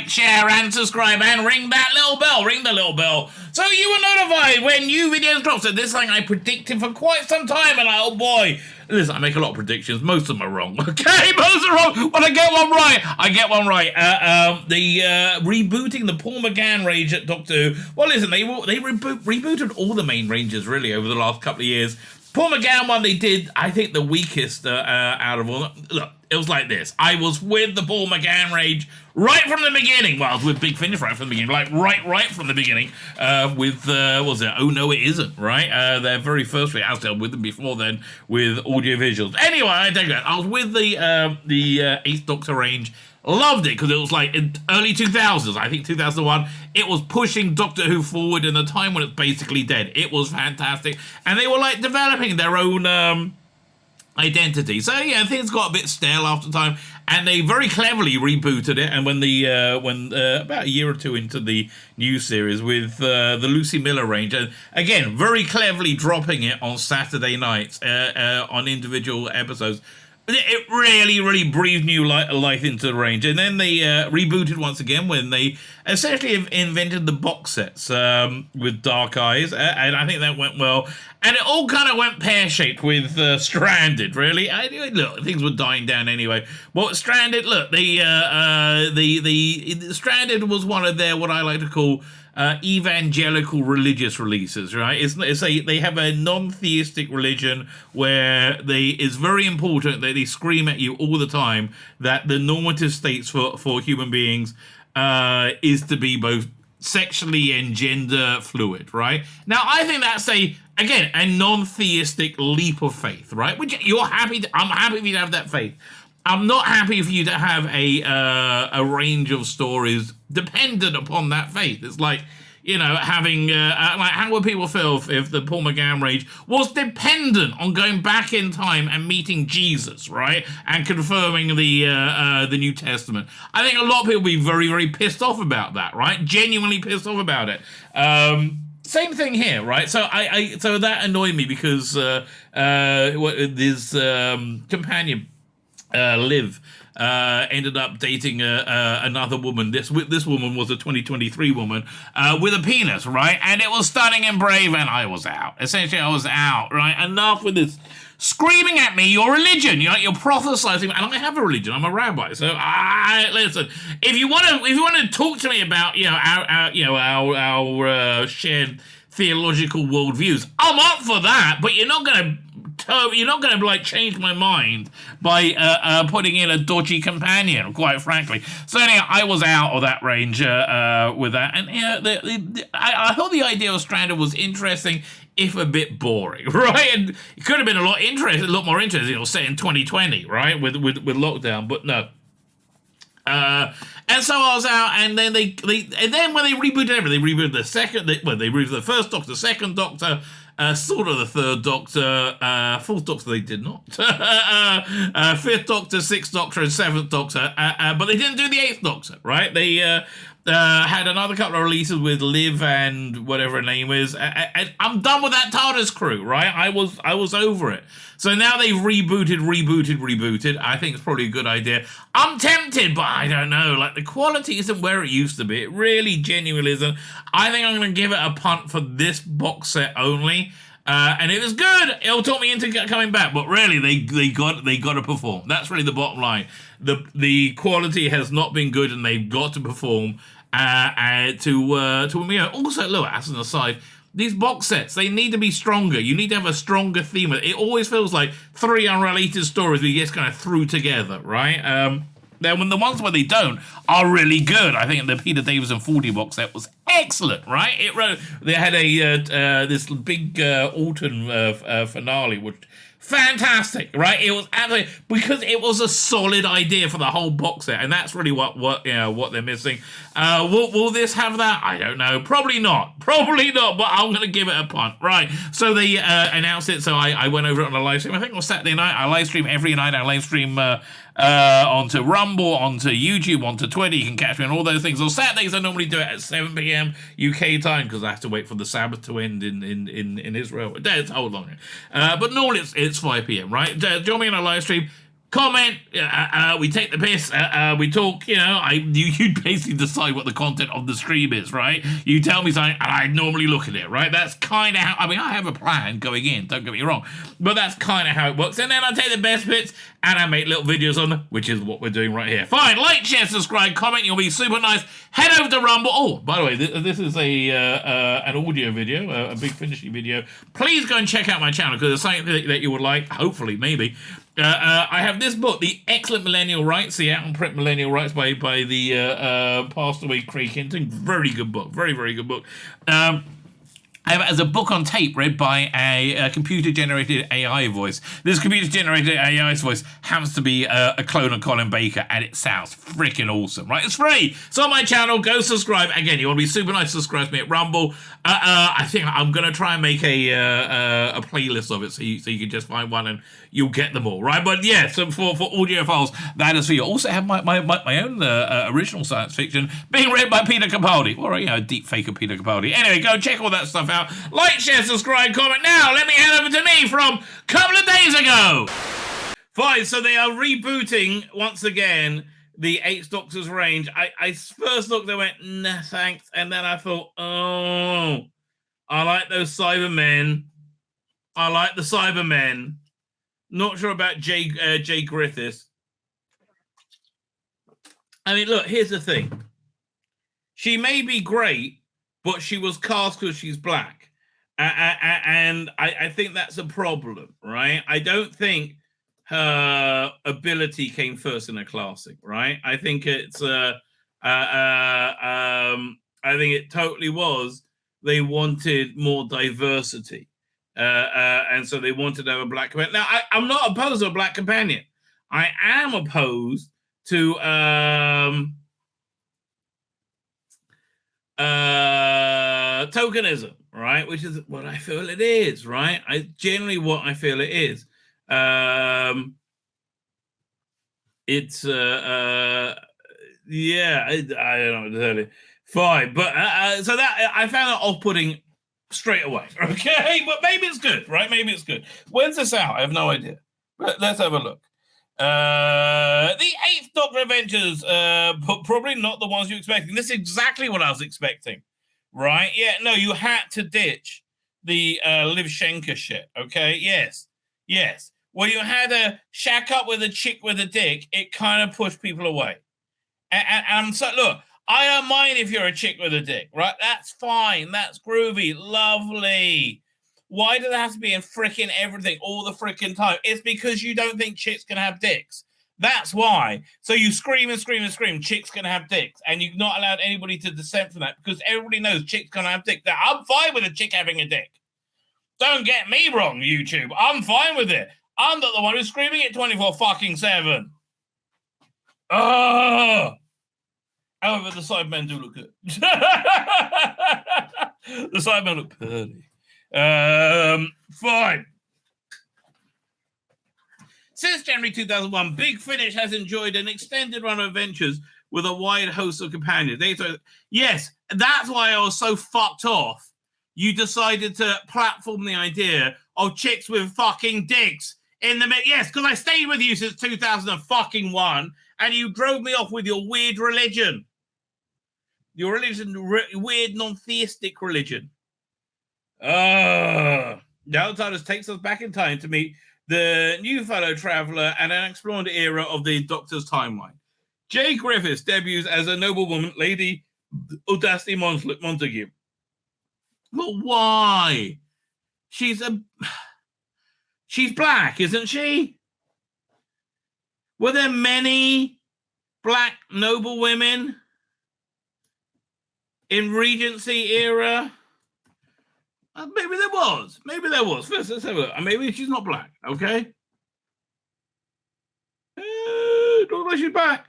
like, share, and subscribe, and ring that little bell. Ring the little bell. So you were notified when new videos drop. So this thing I predicted for quite some time, and oh boy. Listen, I make a lot of predictions. Most of them are wrong. Okay, most are wrong. But I get one right. The rebooting the Paul McGann range at Doctor Who. Well, listen, they rebooted all the main ranges really over the last couple of years. Paul McGann one they did, I think, the weakest out of all. Look, it was like this. I was with the Paul McGann range right from the beginning. Well, I was with Big Finish right from the beginning. Like, right from the beginning. With, what was it? Oh, no, it isn't, right? Their very first way. I was with them before then with audiovisuals. Anyway, I digress. I was with the Eighth Doctor range. Loved it because it was like in early 2000s, I think 2001. It was pushing Doctor Who forward in a time when it's basically dead. It was fantastic. And they were like developing their own identity. So yeah, things got a bit stale after time. And they very cleverly rebooted it. And when about a year or two into the new series with the Lucy Miller range, and again, very cleverly dropping it on Saturday nights on individual episodes. It really, really breathed new life into the range. And then they rebooted once again when they essentially invented the box sets with Dark Eyes. And I think that went well. And it all kind of went pear-shaped with Stranded, really. Look, things were dying down anyway. Well, Stranded, look, the Stranded was one of their, what I like to call, evangelical religious releases, right? They have a non-theistic religion where it's very important that they scream at you all the time that the normative states for human beings is to be both sexually and gender fluid, right? Now, I think that's a non-theistic leap of faith, right? Which I'm happy for you to have that faith. I'm not happy for you to have a range of stories dependent upon that faith. It's like, having, how would people feel if the Paul McGann range was dependent on going back in time and meeting Jesus, right? And confirming the New Testament. I think a lot of people would be very, very pissed off about that, right? Genuinely pissed off about it. Same thing here, right? So so that annoyed me because this companion, Liv, ended up dating another woman. This woman was a 2023 woman with a penis, right? And it was stunning and brave, and I was out. Essentially, I was out, right? Enough with this screaming at me, your religion, you're prophesizing, and I have a religion. I'm a rabbi, so listen. If you want to talk to me about our shared theological worldviews, I'm up for that. But you're not gonna like change my mind by putting in a dodgy companion, quite frankly. So anyway, I was out of that range with that, and I thought the idea of Stranded was interesting, if a bit boring, right? And it could have been a lot more interesting. It was set in 2020, right, with lockdown, but no. And so I was out, and then and then when they rebooted everything, they rebooted they rebooted the first Doctor, second Doctor, sort of the third Doctor, fourth Doctor they did not, fifth Doctor, sixth Doctor, and seventh Doctor, but they didn't do the eighth Doctor, right? They had another couple of releases with Liv and whatever her name is, and I'm done with that TARDIS crew, right? I was over it. So now they've rebooted. I think it's probably a good idea. I'm tempted, but I don't know. Like, the quality isn't where it used to be. It really genuinely isn't. I think I'm going to give it a punt for this box set only. And if it's good, it'll talk me into coming back. But really, they got to perform. That's really the bottom line. The quality has not been good, and they've got to perform to me. Also, look, as an aside, these box sets, they need to be stronger. You need to have a stronger theme. It always feels like three unrelated stories we just kind of threw together, right? Then when the ones where they don't are really good. I think the Peter Davison 40 box set was excellent, right? They had this big autumn finale, which fantastic, right? It was absolutely, because it was a solid idea for the whole box set, and that's really what they're missing. Will this have that? I don't know. Probably not, but I'm going to give it a punt. Right, so they announced it, so I went over it on a live stream. I think it was Saturday night. I live stream every night. I live stream onto Rumble, onto YouTube, onto Twitter. You can catch me on all those things. On Saturdays, I normally do it at 7 p.m. UK time, because I have to wait for the Sabbath to end in Israel. It's hold on. But normally it's 5 p.m., right? Join me on a live stream. comment. We take the piss. We talk. You basically decide what the content of the stream is, right? You tell me something, and I normally look at it, right? That's kind of how. I mean, I have a plan going in. Don't get me wrong, but that's kind of how it works. And then I take the best bits and I make little videos on them, which is what we're doing right here. Fine, like, share, subscribe, comment. You'll be super nice. Head over to Rumble. Oh, by the way, this is an audio video, a big finishing video. Please go and check out my channel because it's something that you would like. Hopefully, maybe. I have this book, The Excellent Millennial Rights, the out-and-print Millennial Rights by the passed away Craig Hinton. Very good book. Very, very good book. I have it as a book on tape read by a computer-generated AI voice. This computer-generated AI voice happens to be a clone of Colin Baker, and it sounds freaking awesome, right? It's free. It's on my channel. Go subscribe. Again, you want to be super nice, subscribe to me at Rumble. I think I'm going to try and make a playlist of it so you can just find one and you'll get them all, right? But yeah, so for audiophiles, that is for you. Also have my own original science fiction being read by Peter Capaldi, or a deep fake of Peter Capaldi. Anyway, go check all that stuff out. Like, share, subscribe, comment. Now, let me head over to me from a couple of days ago. Fine, so they are rebooting, once again, the 8 Doctors range. I first looked, I went, nah, thanks. And then I thought, oh, I like those Cybermen. I like the Cybermen. Not sure about Jay Griffiths. I mean, look, here's the thing. She may be great, but she was cast because she's black. And I think that's a problem, right? I don't think her ability came first in a classic, right? I think it's I think it totally was. They wanted more diversity, and so they wanted to have a black companion. Now, I'm not opposed to a black companion. I am opposed to tokenism, right? Which is what I feel it is, right? Generally what I feel it is. It's yeah, I don't know what to tell you. Fine, but so that I found it off-putting straight away. Okay, but maybe it's good, right? Maybe it's good. When's this out? I have no idea. But let's have a look. The 8th Doctor Adventures, but probably not the ones you're expecting. This is exactly what I was expecting, right? Yeah, no, you had to ditch the Liv Schenker shit, okay? Yes. When you had a shack up with a chick with a dick, it kind of pushed people away. And so, look, I don't mind if you're a chick with a dick, right? That's fine. That's groovy. Lovely. Why does it have to be in frickin' everything all the frickin' time? It's because you don't think chicks can have dicks. That's why. So you scream and scream and scream, chicks can have dicks. And you've not allowed anybody to dissent from that because everybody knows chicks can have dicks. Now, I'm fine with a chick having a dick. Don't get me wrong, YouTube. I'm fine with it. I'm not the one who's screaming it 24-7. Oh! However, the Cybermen do look good. The Cybermen look pretty. Fine. Since January 2001, Big Finish has enjoyed an extended run of adventures with a wide host of companions. Yes, that's why I was so fucked off. You decided to platform the idea of chicks with fucking dicks in the middle. Yes, because I stayed with you since 2001, and you drove me off with your weird religion. Your religion, weird non-theistic religion. The Outsiders takes us back in time to meet the new fellow traveler and an explored era of the Doctor's timeline. Jay Griffiths debuts as a noblewoman, Lady Audacity Montague. But why? She's black, isn't she? Were there many black noblewomen in Regency era? Maybe there was. First, let's have a look. Maybe she's not black, okay? Looks like she's black.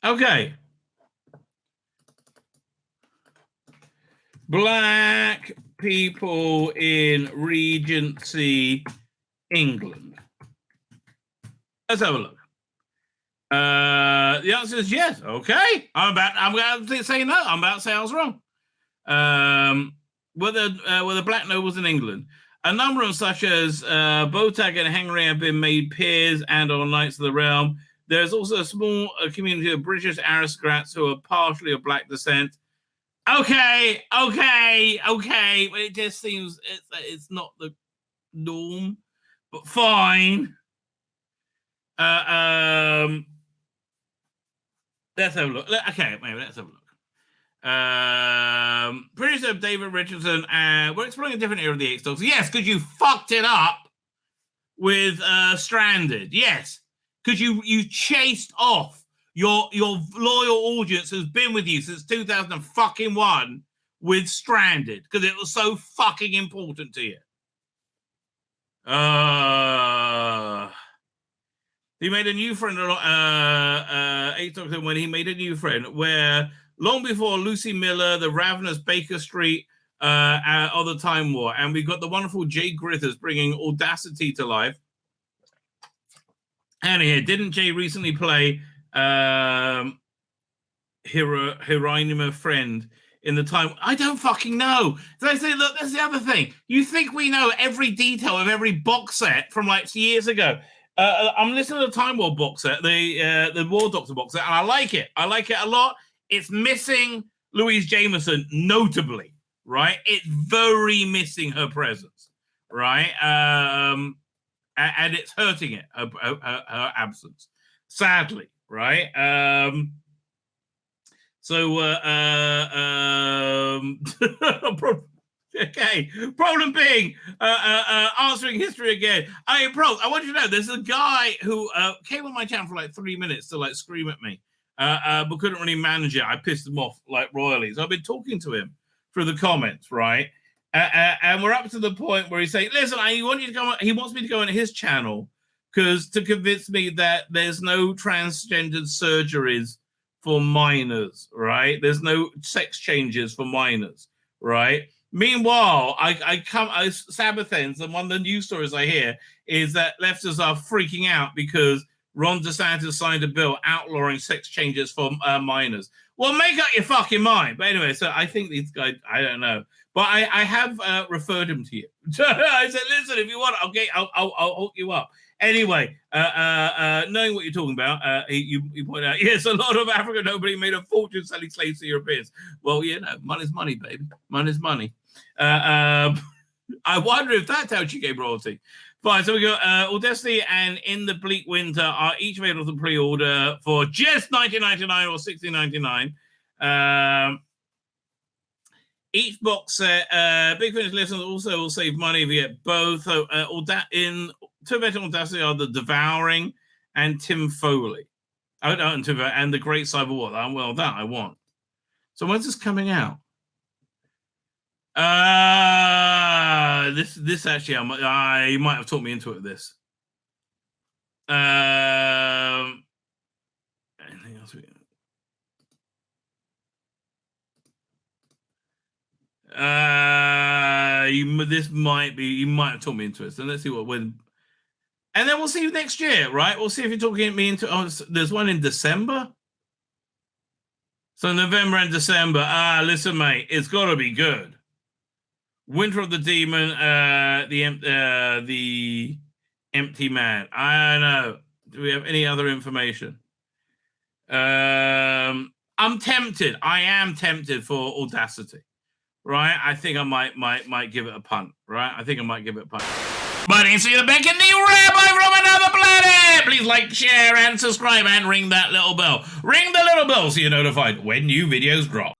Okay. Black people in Regency, England. Let's have a look. The answer is yes. Okay. I'm going to say no. I'm about to say I was wrong. Were the black nobles in England? A number of such as Botag and Henry have been made peers and are knights of the realm. There's also a small community of British aristocrats who are partially of black descent. Okay. But it just seems it's not the norm, but fine. Let's have a look. Okay, maybe let's have a look. Producer David Richardson, we're exploring a different era of the X-Dogs. Yes, because you fucked it up with Stranded. Yes, because you chased off your loyal audience who's been with you since 2001 with Stranded because it was so fucking important to you. He made a new friend, X-Dogs, when he made a new friend, where long before Lucy Miller, the ravenous Baker Street, of the Time War, and we got the wonderful Jay Grithers bringing Audacity to life. And here, didn't Jay recently play Hieronyma Friend in the time? I don't fucking know. So I say, look, that's the other thing. You think we know every detail of every box set from like years ago? I'm listening to the Time War box set, the War Doctor box set, and I like it. I like it a lot. It's missing Louise Jameson, notably, right? It's very missing her presence, right? And it's hurting it, her absence, sadly, right? Okay, problem being, answering history again. I want you to know, there's a guy who came on my channel for like 3 minutes to like scream at me, but couldn't really manage it. I pissed him off like royally. So I've been talking to him through the comments, right? And we're up to the point where he's saying, listen, he wants me to go on his channel because to convince me that there's no transgendered surgeries for minors, right? There's no sex changes for minors, right? Meanwhile, Sabathens, and one of the news stories I hear is that leftists are freaking out because Ron DeSantis signed a bill outlawing sex changes for minors. Well, make up your fucking mind. But anyway, so I think these guys, I don't know. But I have referred him to you. I said, listen, if you want, I'll hook you up. Anyway, knowing what you're talking about, you point out, yes, a lot of African nobody made a fortune selling slaves to Europeans. Well, you know, money's money, baby. Money's money. I wonder if that's how she gave royalty. Fine, so we got Audacity and In the Bleak Winter are each available to pre-order for just $19.99 or $16.99. Each box set, Big Finish listeners also will save money if you get both. So, two available Audacity are The Devouring and Tim Foley. And The Great Cyber War. Well, that I want. So when's this coming out? This actually, you might have talked me into it. This. Anything else? This might be. You might have talked me into it. So let's see when. And then we'll see you next year, right? We'll see if you're talking me into. Oh, there's one in December. So November and December. Listen, mate, it's got to be good. Winter of the Demon, the Empty Man. I don't know. Do we have any other information? I'm tempted. I am tempted for Audacity, right? I think I might give it a punt, right? I think I might give it a punt. But it's Tzvi Lebetkin, the rabbi from another planet. Please like, share, and subscribe, and ring that little bell. Ring the little bell so you're notified when new videos drop.